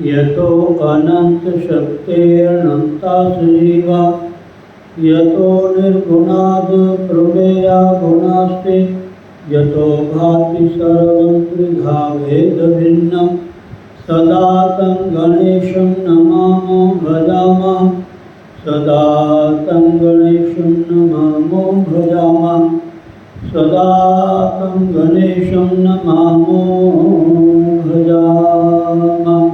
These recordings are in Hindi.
यतो अनंत शक्तेरनंता सजीवा यतो निर्गुणाद् प्रमेया गुणास्ते यतो भाति सर्वं त्रिधा भेदभिन्नं सदा तं गणेशं नमामो भजामः सदा तं गणेशं नमामो भजामः सदा तं गणेशं नमामो भजामः।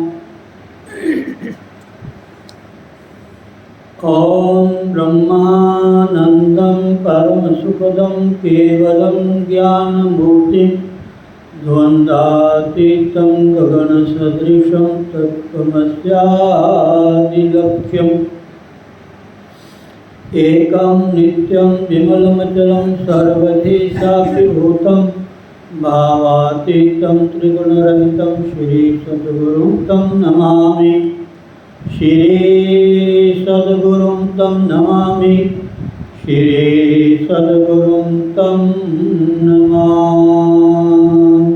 ॐ ब्रह्मानन्दं परमसुखदं केवलं ज्ञानमूर्तिं द्वन्द्वातीतं गगनसदृशं तत्त्वमस्यादिलक्ष्यम् एकं नित्यं विमलमचलं सर्वधी साक्षिभूतं भावातीतं त्रिगुणरहितं श्रीसद्गुरुं तं नमामि श्री सद्गुरुं तं नमामि श्री सद्गुरुं तं नमामि।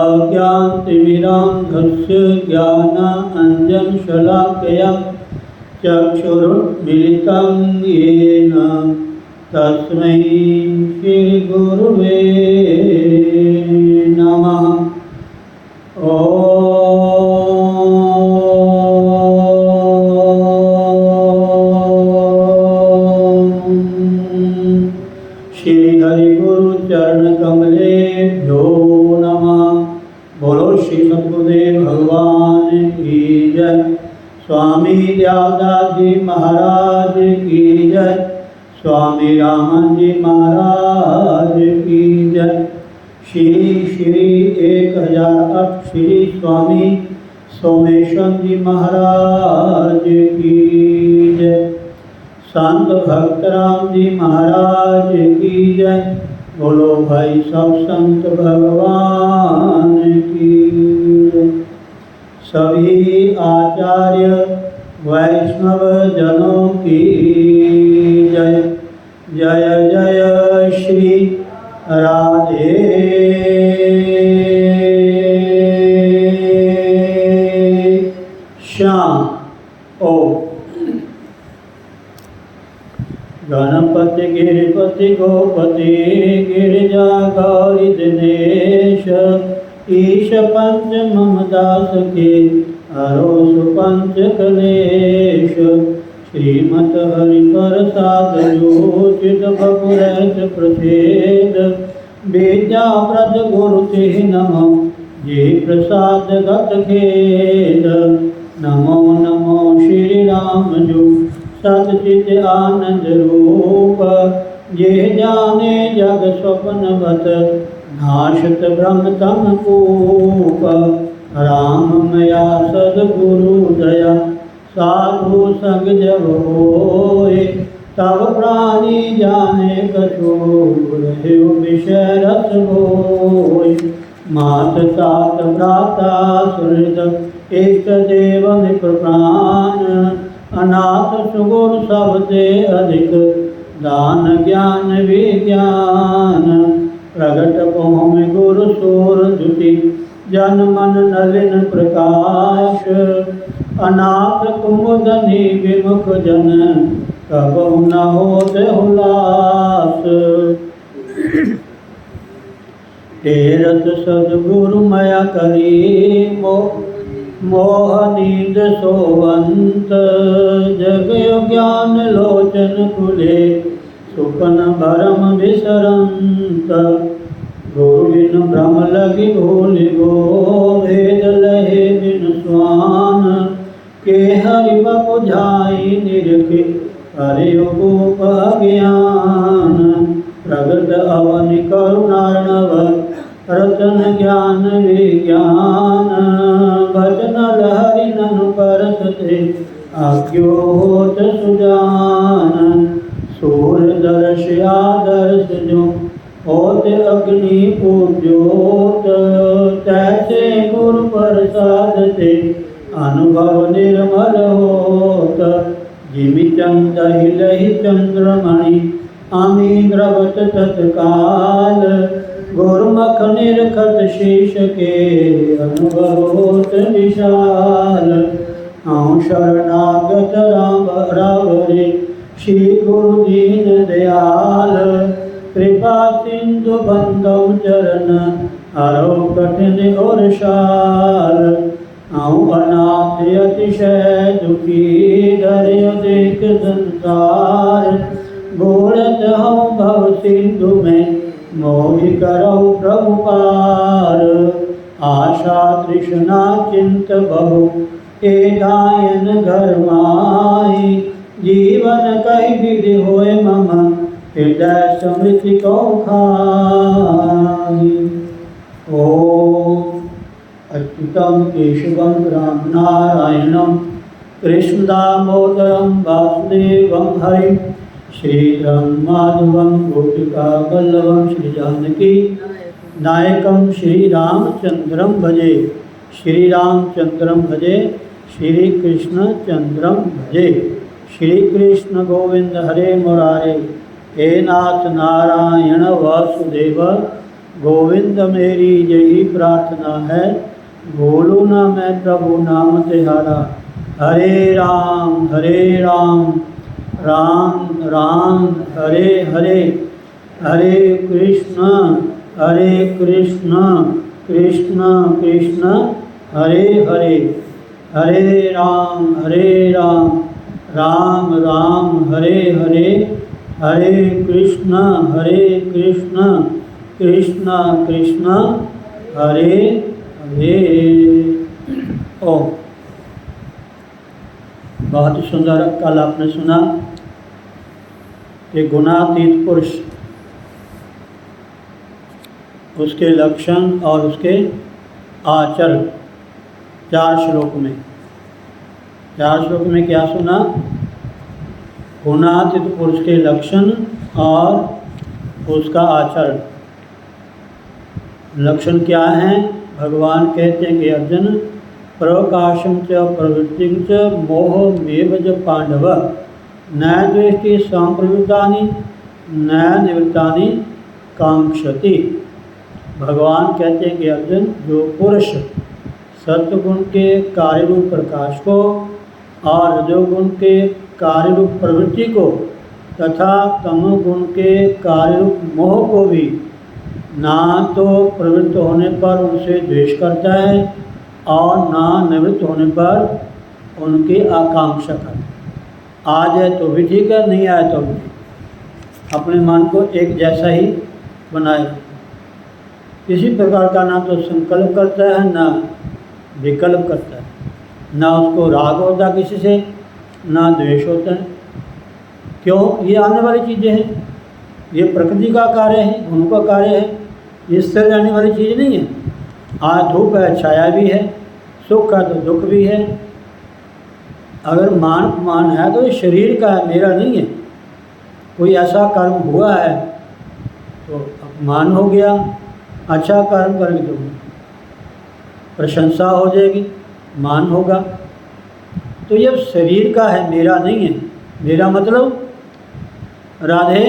अज्ञानतिमिरान्धस्य ज्ञानाञ्जनशलाकया चक्षुरुन्मीलितं येन तस्मै श्रीगुरुवे नमः। चरणकमलेभ्यो नमः। बोलो श्री सद्गुरुदेव भगवान की जय। स्वामी दयादास जी महाराज की जय। स्वामी रामन जी महाराज की जय। श्री श्री 1008 श्री स्वामी सोमेश्वर जी महाराज की जय। संत भक्तराम जी महाराज की जय। बोलो भाई सब संत भगवान की जय। सभी आचार्य वैष्णव जनों की जय। जय जय श्री राधे श्याम। ओ गणपति गिरिपति गोपति गिरिजा गौरी दिनेश ईश पंच मम दास के अरोस पंच कलेश श्रीमत हरि प्रसाद जोचित बपुरैत प्रसेद विद्या व्रत गुरु ते नमो जे प्रसाद गत खेद। नमो नमो श्री राम जो सतचित आनंद रूप जे जाने जग स्वप्न बत नाशत ब्रह्म तम कूप। राम मया सद्गुरु दया साधु संग जब होए तब प्राणी जाने कछो विषय रस होय। मात तात भ्राता सुहृद इष्ट देव निप्र प्राण, अनाथ सुगुण सबसे अधिक दान ज्ञान विज्ञान। प्रगट भूमि गुरु सूर द्युति, जन मन नलिन प्रकाश। अनाथ कुमुदनी विमुख जन, कबहु न होत हुलास। तेरत सद्गुरु मया करी, मोह नींद सोवंत। जग ज्ञान लोचन खुले, सुपन भरम विसरंत। गुरु बिन भ्रम लगी भूलि गो, भेद लहे बिन स्वान। के हरि बुझाई निरखि, हरि गोप अज्ञान। प्रगट अवनि करुणार्णव, रतन ज्ञान विज्ञान। भजन लहरि ननु परसते, आज्ञो होत सुजान। सूर दर्श आदर्श जो, होत अग्नि पूज्योत। तैसे गुरु प्रसाद से, अनुभव निर्मल होत। जिमि चंद हिलहि चंद्रमणि, आमी द्रवत तत्काल। गुरुमुख निरखत शीश के, अनुभव होत विशाल। हूँ शरणागत राम रावरे, श्री गुरु दीन दयाल। कृपा सिंधु बंदम चरण, हरो कठिन और शाल। हूँ अनाथ अतिशय दुखी, डरियो देख संसार। बोलत हूँ भव सिंधु में, मोहि करहु प्रभु पार। आशा तृष्णा चिंत बहु, ए गायन घर माही। जीवन कहि विधि होय मम, हृदय स्मृति को खाई। ओम अच्युतम केशवम राम नारायणम, कृष्ण दामोदरम वासुदेवम हरि। श्रीराम माधवम गोपिका वल्लभम, श्री जानकी नायकम श्री रामचंद्रम भजे। श्री रामचंद्रम भजे, श्री कृष्ण चंद्रम भजे। श्री कृष्ण गोविंद हरे मुरारे, हे नाथ नारायण वासुदेव। गोविंद मेरी यही प्रार्थना है, भूलू न मैं प्रभु नाम तिहारा। हरे राम राम राम हरे हरे, हरे कृष्ण कृष्ण कृष्ण हरे हरे। हरे राम राम राम हरे हरे, हरे कृष्ण कृष्ण कृष्ण हरे हरे। ओम। बहुत ही सुंदर कल आपने सुना कि गुणातीत पुरुष, उसके लक्षण और उसके आचरण, 4 श्लोक में। 4 श्लोक में क्या सुना? गुणातीत पुरुष के लक्षण और उसका आचरण। लक्षण क्या हैं? भगवान कहते हैं कि अर्जुन, प्रकाशम च प्रवृत्तिं च मोहमेव च पांडव, न द्वेष्टि संप्रवृत्तानि न निवृत्तानि कांक्षति। भगवान कहते हैं कि अर्जुन, जो पुरुष सत्वगुण के कार्यरूप प्रकाश को और रजोगुण के कार्यरूप प्रवृत्ति को तथा तमोगुण के कार्यरूप मोह को भी ना तो प्रवृत्त होने पर उनसे द्वेष करता है और ना निवृत्त होने पर उनकी आकांक्षा करता है। आ जाए तो भी ठीक है, नहीं आए तो भी ठीक। अपने मन को एक जैसा ही बनाए, किसी प्रकार का ना तो संकल्प करता है ना विकल्प करता है, ना उसको राग होता किसी से ना द्वेष होता है। क्यों? ये आने वाली चीज़ें हैं, ये प्रकृति का कार्य है, गुण का कार्य है, इससे रहने वाली चीज़ नहीं है। आज धूप है, छाया भी है, सुख है तो दुख भी है। अगर मान अपमान है तो ये शरीर का है, मेरा नहीं है। कोई ऐसा कर्म हुआ है तो अपमान हो गया, अच्छा कर्म करके तो प्रशंसा हो जाएगी, मान होगा। तो ये शरीर का है, मेरा नहीं है। मेरा मतलब राधे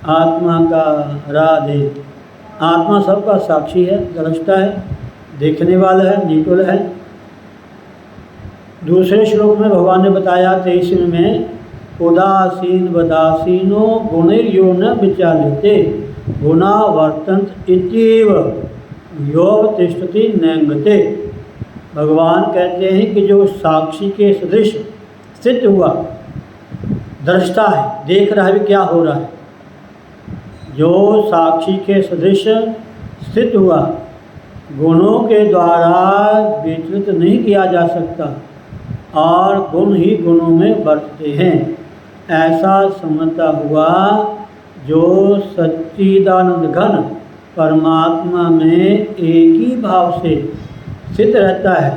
आत्मा का, राधे आत्मा सबका साक्षी है, दृष्टा है, देखने वाला है, निटुल है। दूसरे श्लोक में भगवान ने बताया 23वें में, उदासीन वदासीनो गुणैर्यो न विचाल्यते गुणा वर्तन्त इत्येव योऽवतिष्ठति नैंगते। भगवान कहते हैं कि जो साक्षी के सदृश स्थित हुआ, दृष्टा है, देख रहा है भी क्या हो रहा है, जो साक्षी के सदृश स्थित हुआ, गुणों के द्वारा विचलित नहीं किया जा सकता और गुण ही गुणों में बरतते हैं, ऐसा समझता हुआ जो सच्चिदानंद घन परमात्मा में एक ही भाव से स्थित रहता है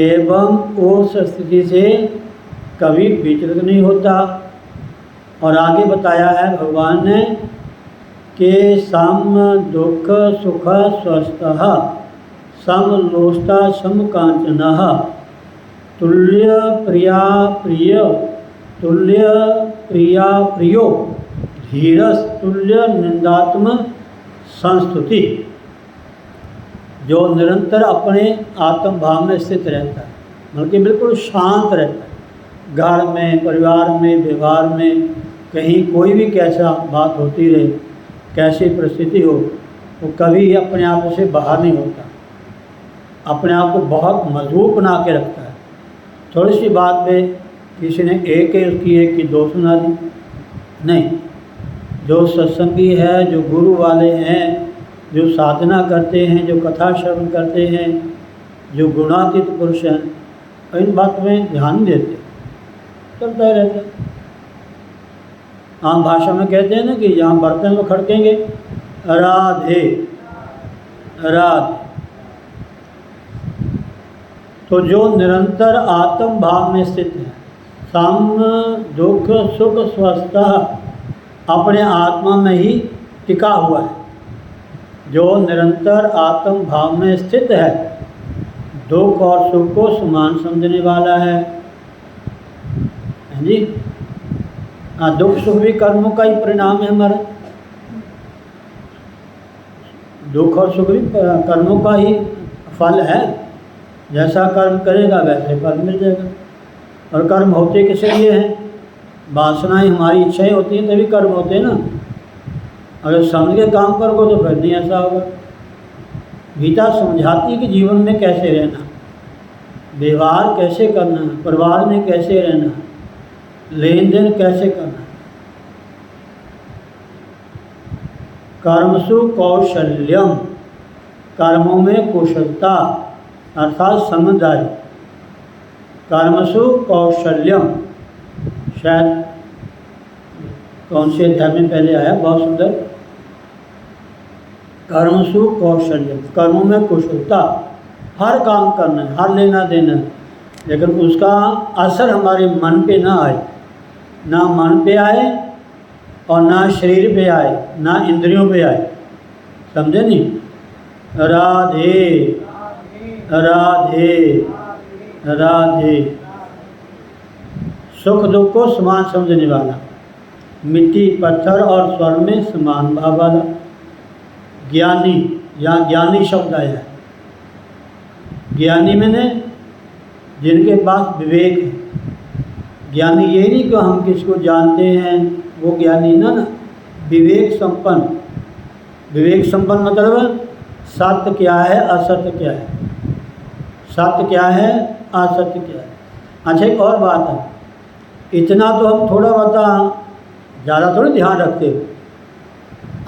एवं उस स्थिति से कभी विचलित नहीं होता। और आगे बताया है भगवान ने कि सम दुख सुख स्वस्थः समलोष्टा समकांचनः तुल्य प्रिया प्रिय तुल्य प्रिया प्रियो धीरस तुल्य निंदात्म संस्तुति। जो निरंतर अपने आत्म भाव में स्थित रहता है, बल्कि बिल्कुल शांत रहता है, घर में, परिवार में, व्यवहार में, कहीं कोई भी कैसा बात होती रहे, कैसी परिस्थिति हो, वो कभी अपने आप से बाहर नहीं होता, अपने आप को बहुत मजबूत बना के रखता है। थोड़ी सी बात में किसी ने एक है उसकी एक की दो सुना दी, नहीं। जो सत्संगी है, जो गुरु वाले हैं, जो साधना करते हैं, जो कथा श्रवण करते हैं, जो गुणातीत पुरुष हैं, इन बातों में ध्यान देते, चलता रहता है। आम भाषा में कहते हैं ना कि जहाँ बर्तन में खड़केंगे राधे राधे। तो जो निरंतर आत्म भाव में स्थित है, सम दुख सुख स्वस्थः, अपने आत्मा में ही टिका हुआ है, जो निरंतर आत्म भाव में स्थित है, दुख और सुख को समान समझने वाला है जी। हाँ, दुख सुख भी कर्मों का ही परिणाम है हमारा, दुख और सुख भी कर्मों का ही फल है। जैसा कर्म करेगा वैसे फल मिल जाएगा। और कर्म होते किस लिए हैं? वासनाएं, हमारी इच्छाएं होती हैं तभी कर्म होते हैं ना। अगर समझ के काम करोगे तो फिर नहीं ऐसा होगा। गीता समझाती है कि जीवन में कैसे रहना, व्यवहार कैसे करना, परिवार में कैसे रहना, लेन देन कैसे करना। कर्मसु कौशल्यम, कर्मों में कुशलता अर्थात समझदारी। कर्मसु कौशल्यम, शायद कौन से अध्याय में पहले आया, बहुत सुंदर। कर्मसु कौशल्यम, कर्मों में कुशलता, हर काम करना है, हर लेना देना है, लेकिन उसका असर हमारे मन पे ना आए, ना मन पे आए और ना शरीर पे आए, ना इंद्रियों पे आए। समझे नहीं? राधे राधे राधे। सुख दुख को समान समझने वाला, मिट्टी पत्थर और स्वर में समान भाव वाला, ज्ञानी, यहाँ ज्ञानी शब्द आया है। ज्ञानी मैंने जिनके पास विवेक है। ज्ञानी ये नहीं कि हम किसको जानते हैं वो ज्ञानी, ना, विवेक संपन्न। विवेक संपन्न मतलब सत्य क्या है, असत्य क्या है, सत्य क्या है, असत्य क्या है। अच्छा, एक और बात है, इतना तो हम थोड़ा बहुत, ज़्यादा थोड़ी ध्यान रखते हो।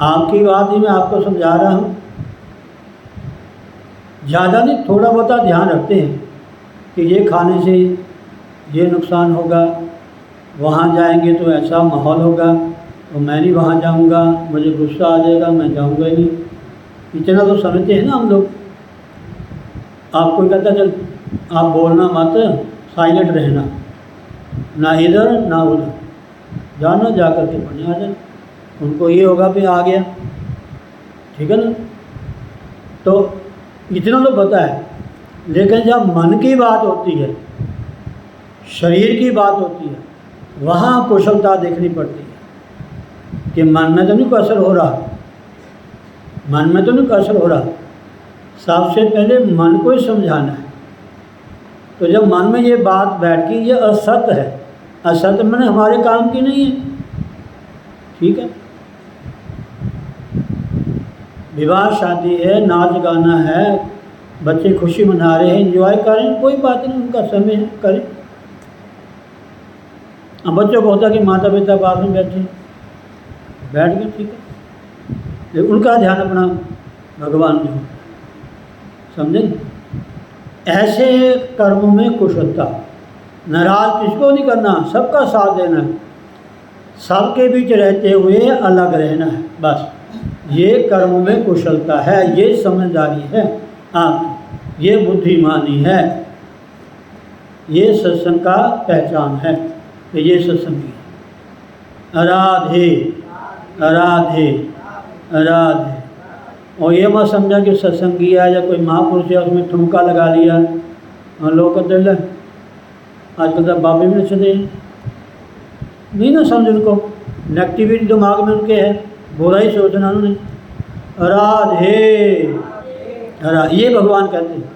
आपकी बात ही मैं आपको समझा रहा हूँ, ज़्यादा नहीं, थोड़ा बहुत ध्यान रखते हैं कि ये खाने से ये नुकसान होगा, वहाँ जाएंगे तो ऐसा माहौल होगा, तो मैं नहीं वहाँ जाऊँगा, मुझे गुस्सा आ जाएगा, मैं जाऊँगा ही नहीं। इतना तो समझते हैं ना हम लोग। आपको कहता चल आप बोलना मत, साइलेंट रहना, ना इधर ना उधर, जाना जा कर के पढ़ने आ जाना। उनको ये होगा भी आ गया, ठीक है ना। तो इतना तो पता है। लेकिन जब मन की बात होती है, शरीर की बात होती है, वहाँ कुशलता देखनी पड़ती है कि मन में तो नहीं कसर हो रहा, मन में तो नहीं कसर हो रहा। सबसे पहले मन को ही समझाना है। तो जब मन में ये बात बैठ गई ये असत्य है, असत्य मैंने हमारे काम की नहीं है, ठीक है। विवाह शादी है, नाच गाना है, बच्चे खुशी मना रहे हैं, एंजॉय करें, कोई बात नहीं, उनका समय है, करें। अब बच्चों को होता कि माता पिता पास में बैठे, बैठ गए, ठीक है, लेकिन उनका ध्यान अपना भगवान में हो, समझें। ऐसे कर्मों में कुशलता, नाराज किसको नहीं करना, सबका साथ देना है, सबके बीच रहते हुए अलग रहना है, बस ये कर्मों में कुशलता है, ये समझदारी है आप, ये बुद्धिमानी है, ये सत्संग का पहचान है कि ये सत्संगी है। राधे राधे राधे। और ये मत समझा कि सत्संगी है या कोई महापुरुष है उसमें ठुमका लगा लिया, और लोग कहते हैं आजकल तो बाबे भी नचते हैं, नहीं ना समझ उनको, नेगेटिविटी दिमाग में उनके है, बुरा ही सोचना उन्होंने। राधे ये भगवान कहते हैं।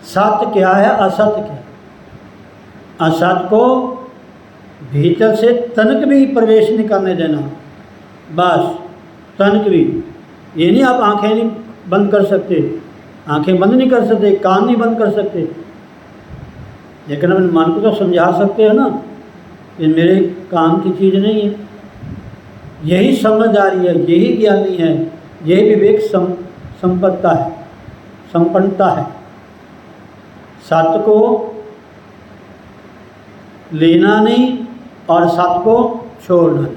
सत्य क्या है, असत्य क्या है। असत्य को भीतर से तनक भी प्रवेश नहीं करने देना, बस तनक भी। ये नहीं आप आंखें नहीं बंद कर सकते, आंखें बंद नहीं कर सकते, कान नहीं बंद कर सकते, लेकिन अपने मन को तो समझा सकते हैं ना, ये मेरे काम की चीज़ नहीं है। यही समझदारी है, यही ज्ञानी है, यही विवेक संपन्नता है, संपन्नता है। सत्य को लेना नहीं और सत्य को छोड़ना नहीं।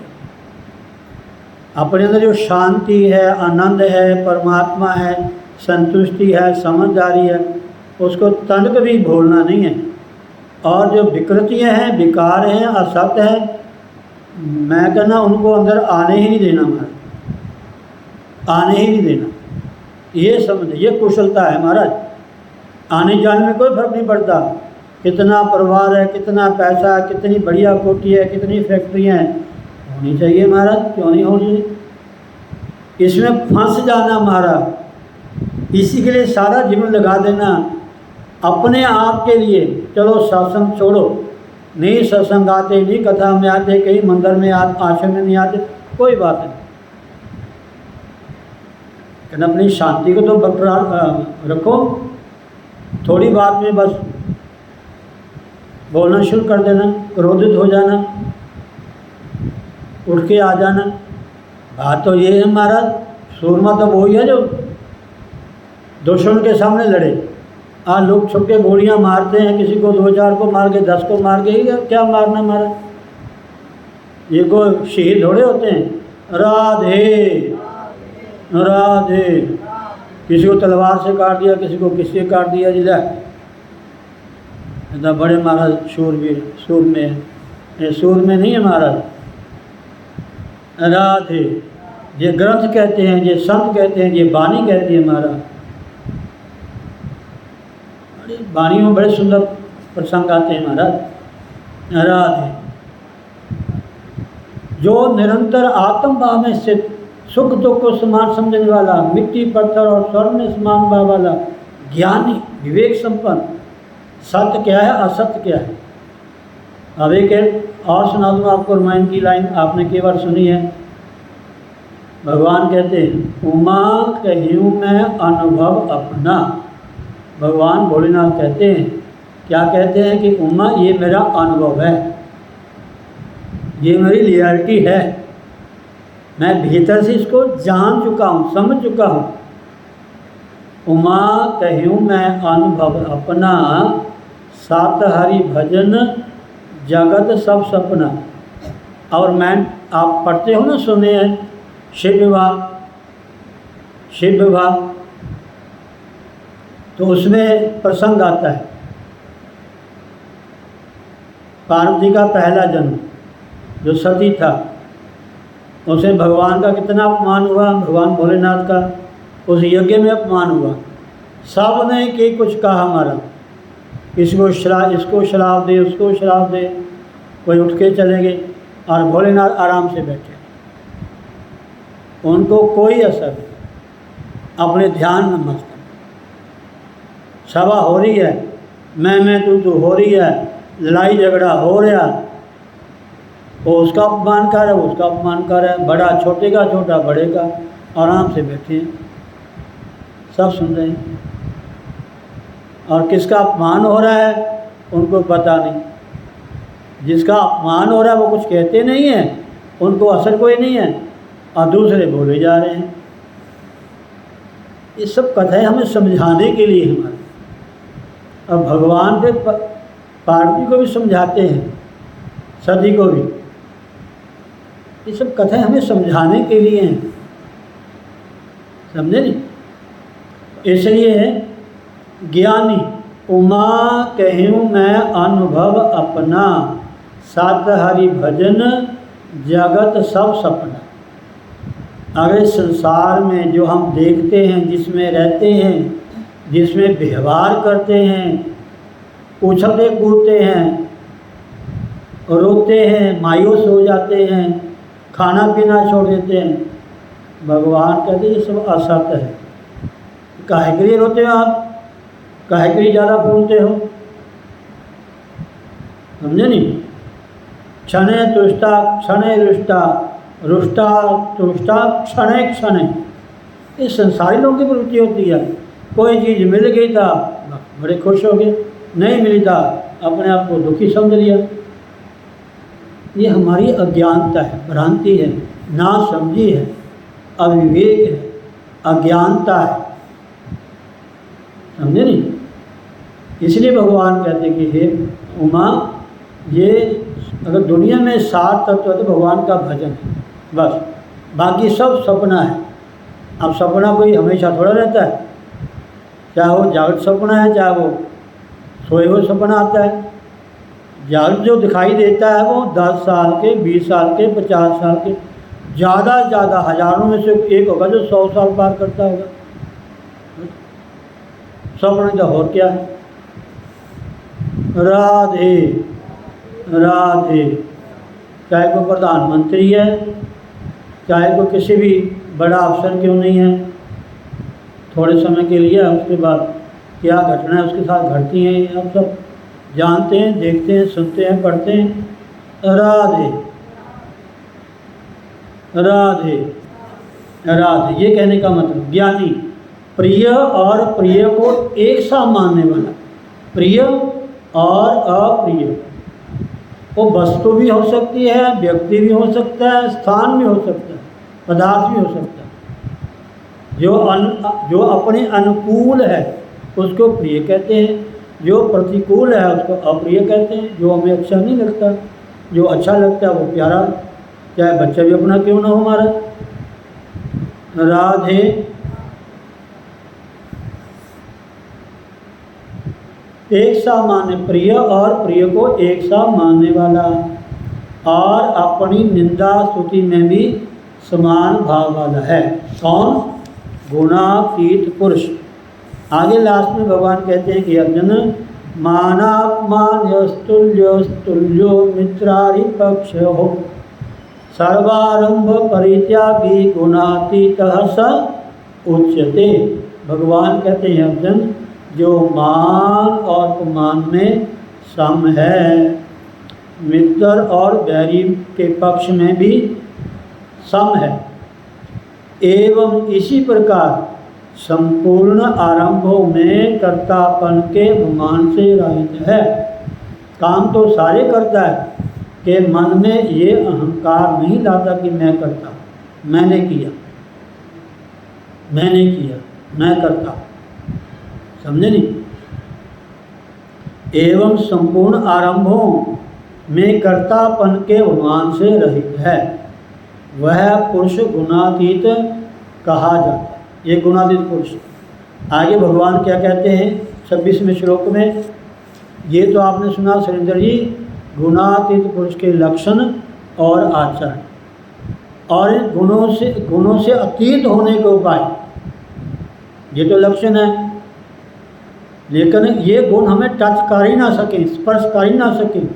अपने अंदर जो शांति है, आनंद है, परमात्मा है, संतुष्टि है, समझदारी है, उसको तनक भी भूलना नहीं है। और जो विकृतियाँ हैं, विकार हैं, असत्य है, मैं कहना उनको अंदर आने ही नहीं देना, महाराज आने ही नहीं देना। ये समझ, ये कुशलता है महाराज। आने जाने में कोई फर्क नहीं पड़ता, कितना परिवार है, कितना पैसा है, कितनी बढ़िया कोठी है, कितनी फैक्ट्रियाँ हैं, होनी चाहिए महाराज, क्यों नहीं होनी। इसमें फंस जाना महाराज, इसी के लिए सारा जीवन लगा देना अपने आप के लिए। चलो सत्संग छोड़ो, नहीं सत्संग आते, नहीं कथा में आते, कहीं मंदिर में आश्रम में नहीं आते, कोई बात नहीं, लेकिन अपनी शांति को तो बरकरार रखो। थोड़ी बात में बस बोलना शुरू कर देना, क्रोधित हो जाना, उठ के आ जाना, बात तो ये है महाराज। सूरमा तो वही है जो दुश्मन के सामने लड़े। आज लोग छुप के गोलियाँ मारते हैं, किसी को 2-4 को मार के 10 को मार के, क्या मारना मारा, ये को शहीद थोड़े होते हैं। राधे राधे। किसी को तलवार से काट दिया, किसी को किससे काट दिया, जिला इतना बड़े महाराज शूरवीर, सूर में, ये सूर में नहीं है महाराज। राधे। ये ग्रंथ कहते हैं, ये संत कहते हैं, ये वाणी कहती है महाराज। वाणी में बड़े सुंदर प्रसंग आते हैं महाराज। राधे। जो निरंतर आत्म भाव में स्थित, सुख दुख को समान समझने वाला, मिट्टी पत्थर और स्वर्ण में समान भाव वाला, ज्ञानी, विवेक संपन्न। सत्य क्या है, असत्य क्या है। अब एक और सुना दूँ आपको रामायण की लाइन, आपने कई बार सुनी है। भगवान कहते हैं, उमा कहियूँ मैं अनुभव अपना। भगवान भोलेनाथ कहते हैं, क्या कहते हैं कि उमा ये मेरा अनुभव है, ये मेरी रियलिटी है, मैं भीतर से इसको जान चुका हूँ, समझ चुका हूँ। उमा कहियूँ मैं अनुभव अपना, सात हरि भजन जगत सब सपना। और मैं, आप पढ़ते हो ना, सुने हैं शिव विवाह, शिव विवाह, तो उसमें प्रसंग आता है पार्वती का पहला जन्म, जो सती था, उसे भगवान का कितना अपमान हुआ, भगवान भोलेनाथ का उस यज्ञ में अपमान हुआ। सब ने कि कुछ कहा हमारा, इसको शराब दे, उसको शराब दे, कोई उठ के चले गए और भोलेनाथ आराम से बैठे, उनको कोई असर नहीं, अपने ध्यान में मस्त। सभा हो रही है, मैं तू हो रही है, लड़ाई झगड़ा हो रहा, वो उसका अपमान कर रहा है, उसका अपमान कर रहा है, बड़ा छोटे का, छोटा बड़े का, आराम से बैठे हैं, सब सुन रहे हैं। और किसका अपमान हो रहा है उनको पता नहीं, जिसका अपमान हो रहा है वो कुछ कहते नहीं है, उनको असर कोई नहीं है, और दूसरे बोले जा रहे हैं। ये सब कथाएं हमें समझाने के लिए हमारे, अब भगवान फिर पार्वती को भी समझाते हैं, सती को भी। ये सब कथाएं हमें समझाने के लिए हैं, समझे नहीं? इसलिए ज्ञानी उमा कहूँ मैं अनुभव अपना, सात हरि भजन जगत सब सपना। अगर संसार में जो हम देखते हैं, जिसमें रहते हैं, जिसमें व्यवहार करते हैं, उछलते कूदते हैं, रोते हैं, मायूस हो जाते हैं, खाना पीना छोड़ देते हैं, भगवान कहते ये सब असत्य है। काहे के लिए रोते हो आप? काहे के लिए ज़्यादा फूलते हो? समझे नहीं? क्षणे तुष्टा क्षणे रुष्टा, रुष्टा तुष्टा क्षणे क्षणे, ये संसारी लोगों की प्रवृत्ति होती है। कोई चीज़ मिल गई था बड़े खुश हो गए, नहीं मिली था अपने आप को दुखी समझ लिया। ये हमारी अज्ञानता है, भ्रांति है, नासमझी है, अविवेक है, अज्ञानता है, समझे नहीं? इसलिए भगवान कहते कि हे उमा, ये अगर दुनिया में 7 तत्व है तो भगवान का भजन है बस, बाकी सब सपना है। अब सपना कोई हमेशा थोड़ा रहता है, चाहे वो जागृत सपना है, चाहे वो सोए हुए सपना आता है। जागृत जो दिखाई देता है वो 10 साल के, 20 साल के, 50 साल के, ज़्यादा से ज़्यादा हज़ारों में से एक होगा जो 100 साल पार करता होगा। सपना का और क्या है? राधे राधे, चाहे कोई प्रधानमंत्री है, चाहे कोई किसी भी बड़ा अफसर क्यों नहीं है, थोड़े समय के लिए, उसके बाद क्या घटना है उसके साथ घटती हैं, आप सब जानते हैं, देखते हैं, सुनते हैं, पढ़ते हैं। राधे राधे राधे, ये कहने का मतलब ज्ञानी प्रिय और प्रिय को एक सा मानने वाला, प्रिय और अप्रिय, वो वस्तु भी हो सकती है, व्यक्ति भी हो सकता है, स्थान भी हो सकता है, पदार्थ भी हो सकता है। जो अपने अनुकूल है उसको प्रिय कहते हैं, जो प्रतिकूल है उसको अप्रिय कहते हैं। जो हमें अच्छा नहीं लगता, जो अच्छा लगता है वो प्यारा, चाहे बच्चा भी अपना क्यों ना हो हमारा। राधे एक सा माने, प्रिय और प्रिय को एक सा मानने वाला, और अपनी निंदा स्तुति में भी समान भाव वाला है। कौन? गुणातीत पुरुष। आगे लास्ट में भगवान कहते हैं कि अर्जुन, मानापमानस्तुल्यो मित्रारि पक्ष हो, सर्वारंभ परित्यागी गुणातीतः स उच्यते। भगवान कहते हैं अर्जुन, जो मान और अपमान में सम है, मित्र और बैरी के पक्ष में भी सम है, एवं इसी प्रकार संपूर्ण आरंभों में कर्तापन के अभिमान से रहित है। काम तो सारे करता है कि मन में ये अहंकार नहीं लाता कि मैं करता, मैंने किया, मैं करता, समझे नहीं? एवं संपूर्ण आरंभों में कर्तापन के अभिमान से रहित है, वह पुरुष गुणातीत कहा जाता है। ये गुणातीत पुरुष। आगे भगवान क्या कहते हैं 26वें श्लोक में? ये तो आपने सुना सुरेंद्र जी, गुणातीत पुरुष के लक्षण और आचरण, और इन गुणों से अतीत होने के उपाय, ये तो लक्षण है। लेकिन ये गुण हमें टच कर ही ना सकें, स्पर्श कर ही ना सकें,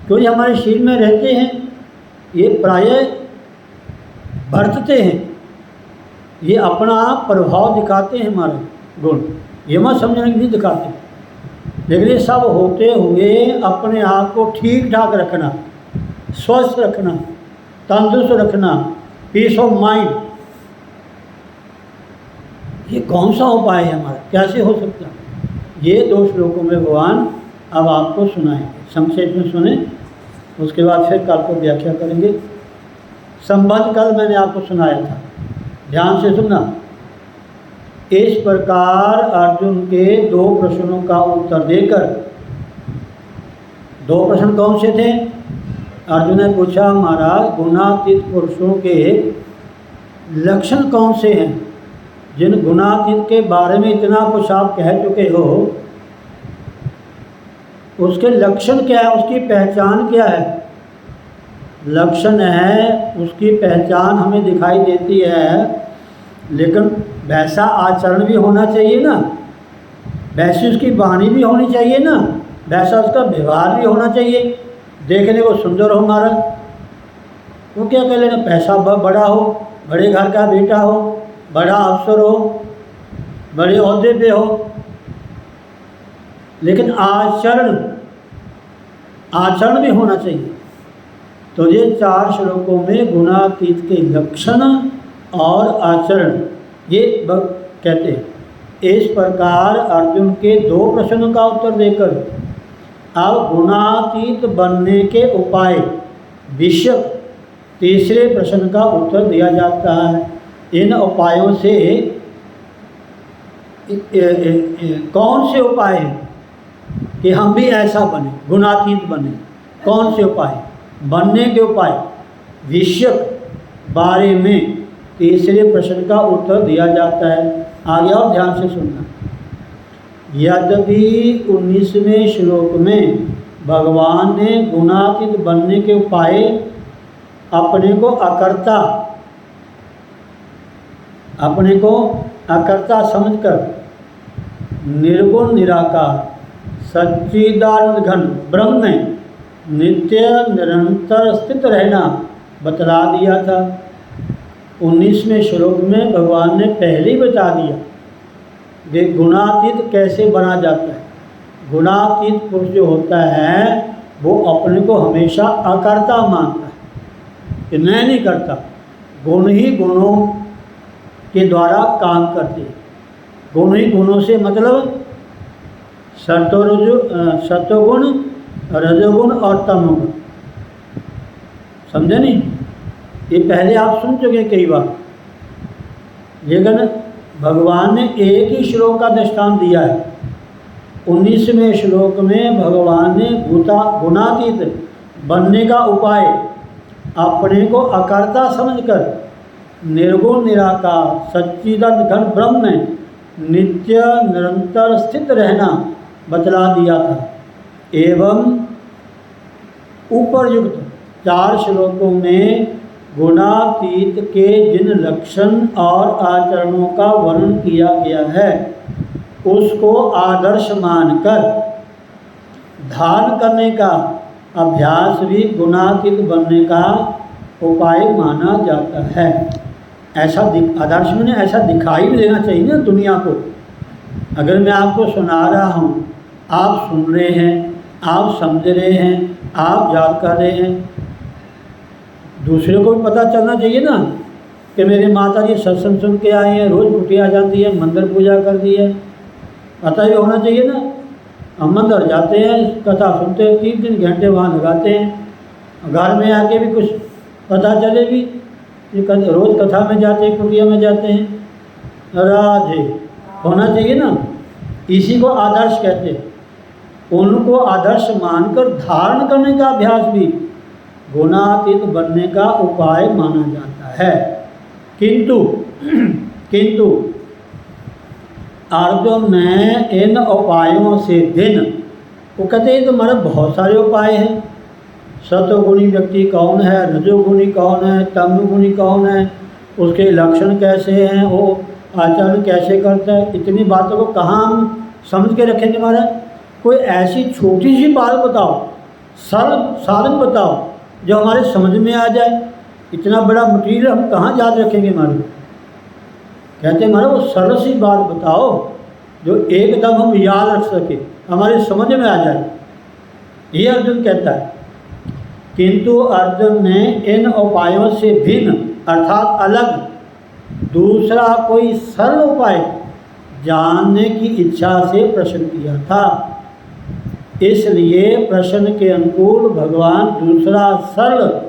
क्योंकि हमारे शरीर में रहते हैं, ये प्रायः बरतते हैं, ये अपना प्रभाव दिखाते हैं हमारे गुण, ये मत समझने की नहीं दिखाते। लेकिन ये सब होते हुए अपने आप को ठीक ठाक रखना, स्वस्थ रखना, तंदुरुस्त रखना, पीस ऑफ माइंड, ये कौन सा उपाय है हमारा, कैसे हो सकता है? ये 2 श्लोकों में भगवान अब आपको सुनाएंगे, संक्षेप में सुने, उसके बाद फिर कल को व्याख्या करेंगे। संबंध कल मैंने आपको सुनाया था, ध्यान से सुनना। इस प्रकार अर्जुन के 2 प्रश्नों का उत्तर देकर, 2 प्रश्न कौन से थे? अर्जुन ने पूछा, महाराज गुणातीत पुरुषों के लक्षण कौन से हैं? जिन गुणातीत के बारे में इतना कुछ आप कह चुके हो, उसके लक्षण क्या है, उसकी पहचान क्या है? लक्षण है, उसकी पहचान हमें दिखाई देती है, लेकिन वैसा आचरण भी होना चाहिए ना, वैसी उसकी वाणी भी होनी चाहिए ना, वैसा उसका व्यवहार भी होना चाहिए। देखने को सुंदर हो हमारा, वो क्या कह लेना, पैसा बड़ा हो, बड़े घर का बेटा हो, बड़ा अफसर हो, बड़े ओहदे पे हो, लेकिन आचरण भी होना चाहिए। तो ये 4 श्लोकों में गुणातीत के लक्षण और आचरण ये कहते हैं। इस प्रकार अर्जुन के 2 प्रश्नों का उत्तर देकर अब गुणातीत बनने के उपाय विषयक तीसरे प्रश्न का उत्तर दिया जाता है। इन उपायों से कौन से उपाय हैं कि हम भी ऐसा बने, गुणातीत बने? कौन से उपाय? बनने के उपाय विषयक बारे में तीसरे प्रश्न का उत्तर दिया जाता है। आगे और ध्यान से सुनना। यद्यपि 19वें श्लोक में भगवान ने गुणातीत बनने के उपाय अपने को अकर्ता समझकर निर्गुण निराकार सच्चिदानंद घन ब्रह्म में नित्य निरंतर स्थित रहना बतला दिया था। 19वें श्लोक में भगवान ने पहले ही बता दिया कि गुणातीत कैसे बना जाता है। गुणातीत पुरुष जो होता है वो अपने को हमेशा अकर्ता मानता है कि मैं नहीं करता, गुण ही गुणों के द्वारा काम करते हैं। गुण ही गुणों से मतलब सत्वगुण, रजोगुण और तमोगुण, समझे नहीं? ये पहले आप सुन चुके कई बार, लेकिन भगवान ने एक ही श्लोक का दृष्टांत दिया है। 19वें श्लोक में भगवान ने गुणातीत बनने का उपाय अपने को अकर्ता समझकर निर्गुण निराकार सच्चिदानंद घन ब्रह्म में नित्य निरंतर स्थित रहना बतला दिया था। एवं उपर्युक्त 4 श्लोकों में गुणातीत के जिन लक्षण और आचरणों का वर्णन किया गया है उसको आदर्श मानकर धारण करने का अभ्यास भी गुणातीत बनने का उपाय माना जाता है। ऐसा आदर्श में ऐसा दिखाई भी देना चाहिए ना दुनिया को। अगर मैं आपको सुना रहा हूँ, आप सुन रहे हैं, आप समझ रहे हैं, आप याद कर रहे हैं, दूसरे को भी पता चलना चाहिए ना कि मेरे माता जी सत्संग सुन के आए हैं, रोज़ कुटिया जाती है, मंदिर पूजा कर दी है, पता भी होना चाहिए ना। हम मंदिर जाते हैं, कथा सुनते हैं, 3-3 घंटे वहाँ लगाते हैं, घर में आके भी कुछ पता चले भी, ये रोज़ कथा में जाते हैं, कुटिया में जाते हैं, राधे होना चाहिए ना। इसी को आदर्श कहते हैं। उनको आदर्श मानकर धारण करने का अभ्यास भी गुणातीत बनने का उपाय माना जाता है। किंतु अर्जुन ने इन उपायों से वो कहते हैं तुम्हारे बहुत सारे उपाय हैं। सत्वगुणी व्यक्ति कौन है, रजोगुणी कौन है, तमोगुणी कौन है, उसके लक्षण कैसे हैं, वो आचरण कैसे करता है, इतनी बातों को कहाँ हम समझ के रखेंगे महाराज। कोई ऐसी छोटी सी बात बताओ, सरल साधन बताओ जो हमारे समझ में आ जाए। इतना बड़ा मटीरियल हम कहाँ याद रखेंगे महाराज। कहते हैं महाराज वो सरल सी बात बताओ जो एकदम हम याद रख सके, हमारे समझ में आ जाए। ये अर्जुन कहता है। किंतु अर्जुन ने इन उपायों से भिन्न अर्थात अलग दूसरा कोई सरल उपाय जानने की इच्छा से प्रश्न किया था। इसलिए प्रश्न के अनुकूल भगवान दूसरा सरल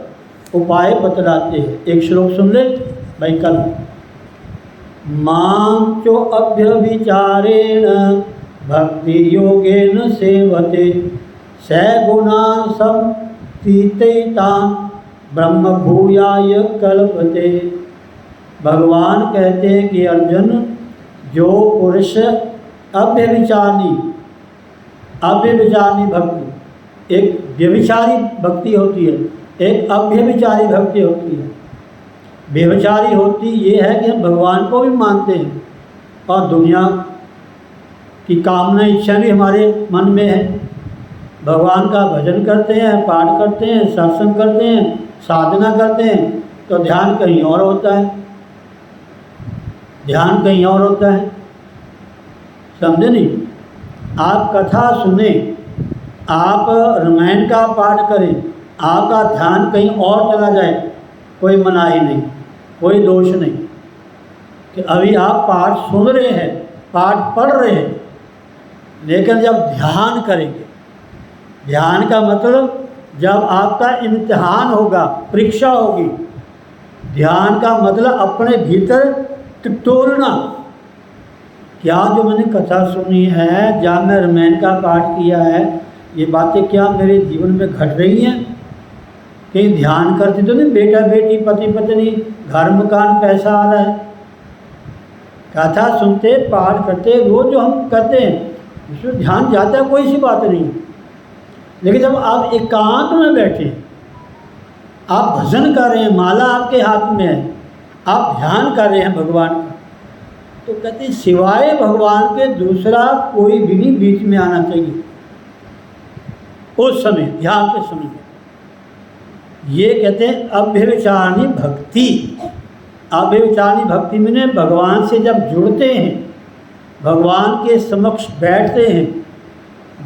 उपाय बतलाते हैं। एक श्लोक सुन ले भाई कल। मां चो अभ्यभिचारेण भक्ति योगेन सेवते सगुणान् संतीतान् ब्रह्म भूयाय कल्पते। भगवान कहते हैं कि अर्जुन, जो पुरुष अव्यभिचारिणी भक्ति, एक व्यभिचारी भक्ति होती है, एक अव्यभिचारी भक्ति होती है। व्यभिचारी होती ये है कि हम भगवान को भी मानते हैं और दुनिया की कामना इच्छा भी हमारे मन में है। भगवान का भजन करते हैं, पाठ करते हैं, सत्संग करते हैं, साधना करते हैं, तो ध्यान कहीं और होता है, ध्यान कहीं और होता है। समझे नहीं? आप कथा सुने, आप रामायण का पाठ करें, आपका ध्यान कहीं और चला जाए, कोई मनाही नहीं, कोई दोष नहीं कि अभी आप पाठ सुन रहे हैं, पाठ पढ़ रहे हैं, लेकिन जब ध्यान करेंगे, ध्यान का मतलब जब आपका इम्तिहान होगा, परीक्षा होगी, ध्यान का मतलब अपने भीतर टटोलना। क्या जो मैंने कथा सुनी है, जहाँ मैं रामायण का पाठ किया है, ये बातें क्या मेरे जीवन में घट रही हैं? कहीं ध्यान करते तो नहीं, बेटा बेटी पति पत्नी घर मकान पैसा आ रहा है। कथा सुनते पाठ करते रोज जो हम करते हैं उसमें ध्यान जाता है, कोई सी बात नहीं। लेकिन जब आप एकांत में बैठे, आप भजन कर रहे हैं, माला आपके हाथ में है, आप ध्यान कर रहे हैं भगवान का, तो कहते हैं सिवाय भगवान के दूसरा कोई भी नहीं बीच में आना चाहिए उस समय, ध्यान के समय। ये कहते हैं अव्यभिचारिणी भक्ति। अव्यभिचारिणी भक्ति में भगवान से जब जुड़ते हैं, भगवान के समक्ष बैठते हैं,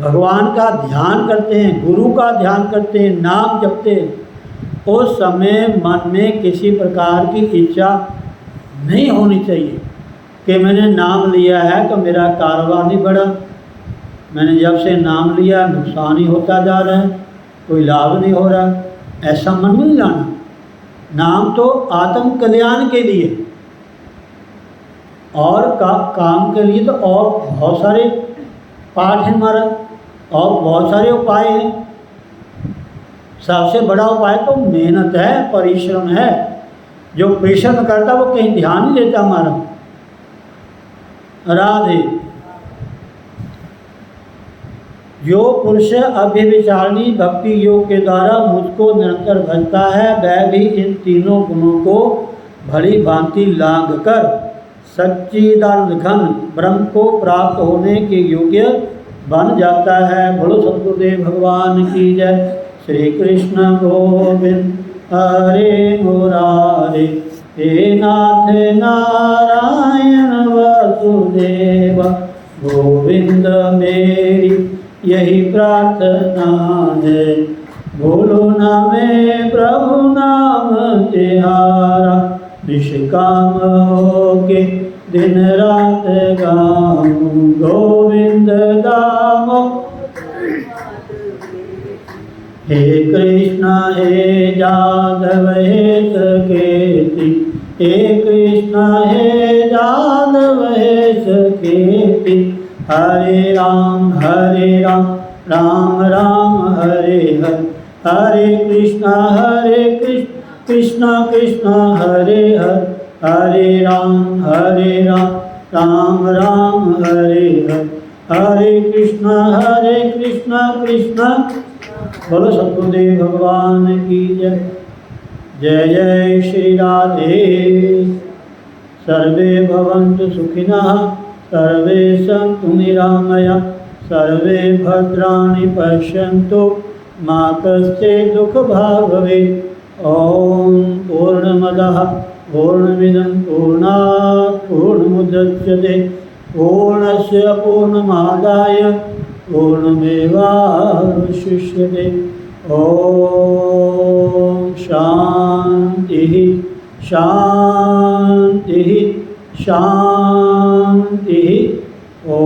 भगवान का ध्यान करते हैं, गुरु का ध्यान करते हैं, नाम जपते हैं, उस समय मन में किसी प्रकार की इच्छा नहीं होनी चाहिए कि मैंने नाम लिया है तो मेरा कारोबार नहीं बढ़ा, मैंने जब से नाम लिया नुकसान ही होता जा रहा है, कोई लाभ नहीं हो रहा। ऐसा मन नहीं लाना। नाम तो आत्म कल्याण के लिए और काम के लिए तो और बहुत सारे पाठ हैं हमारा, और बहुत सारे उपाय हैं। सबसे बड़ा उपाय तो मेहनत है, परिश्रम है। जो परिश्रम करता वो कहीं ध्यान नहीं देता हमारा। राधे। जो पुरुष अव्यभिचारिणी भक्ति योग के द्वारा मुझको निरंतर भजता है, वह भी इन तीनों गुणों को भली भांति लांघ कर सच्चिदानंद घन ब्रह्म को प्राप्त होने के योग्य बन जाता है। बोलो सद्गुरुदेव भगवान की जय। श्री कृष्ण गोविंद हरे मुरारे, हे नाथ नारायण वासुदेव, गोविंद मेरी यही प्रार्थना है। बोलो ना मैं प्रभु नाम तिहारा, निष्काम होके दिन रात गाऊं गोविंद दामो। हे कृष्णा हे जादव हे सकेति, हे कृष्णा हे जादव हे सकेति। हरे राम राम राम हरे हरे, हरे कृष्णा कृष्णा कृष्णा हरे हरे, हरे राम राम राम हरे हरे, हरे कृष्णा कृष्णा। बोलो सद्गुरुदेव भगवान की जय। जय जय श्री राधे। सर्वे भवन्तु सुखिनः, सर्वे सन्तु निरामयाः सर्वे भद्राणि पश्यन्तु मा कश्चित् दुःखभाग् भवेत्। ॐ पूर्णमदः पूर्णमिदं पूर्णात् पूर्णमुदच्यते पूर्णस्य पूर्णमादाय पूर्णमेवावशिष्यते। ॐ शान्तिः शान्तिः शान्तिः। ॐ